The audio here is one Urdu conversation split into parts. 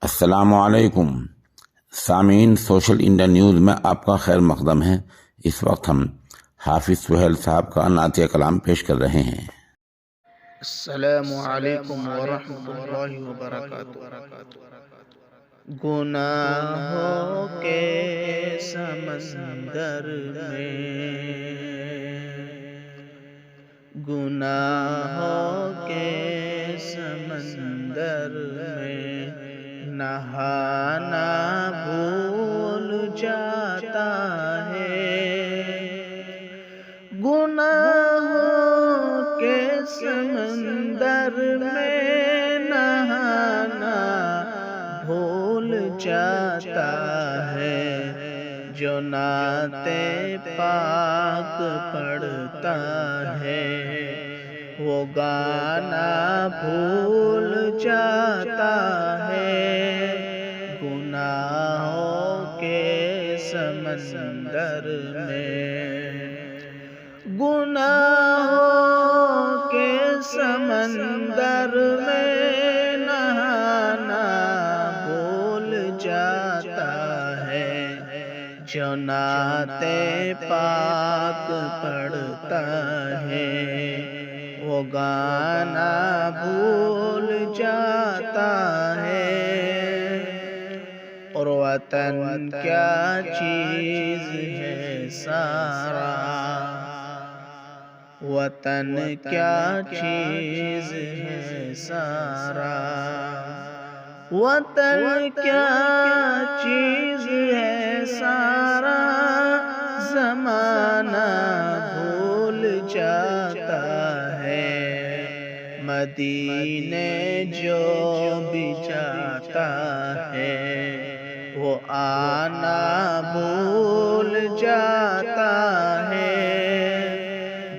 السلام علیکم سامعین، سوشل انڈیا نیوز میں آپ کا خیر مقدم ہے۔ اس وقت ہم حافظ سہیل صاحب کا نعتیہ کلام پیش کر رہے ہیں۔ السلام علیکم ورحمۃ اللہ وبرکاتہ۔ گناہوں کے سمندر میں، گناہوں کے سمندر میں نہانا بھول جاتا ہے۔ گناہوں کے سمندر میں نہانا بھول جاتا ہے، جو نعت پاک پڑھتا ہے وہ گانا بھول جاتا ہے۔ گناہوں کے سمندر میں، گناہوں کے سمندر میں نہانا بھول جاتا ہے، جو نعت پاک پڑھتا ہے وہ گانا بھول جاتا ہے۔ اور وطن کیا چیز ہے سارا، وطن کیا چیز ہے سارا، وطن کیا چیز ہے سارا، زمانہ بھول جاتا ہے۔ مدینے جو بھی جاتا ہے وہ آنا بھول جاتا ہے۔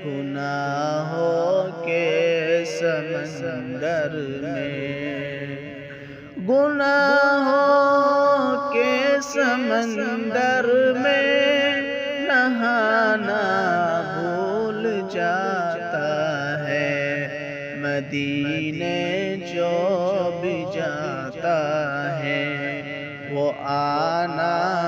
گناہوں کے سمندر میں، گناہوں کے سمندر میں نہانا بھول جاتا ہے۔ مدینے جو بھی جاتا ہے وہ آنا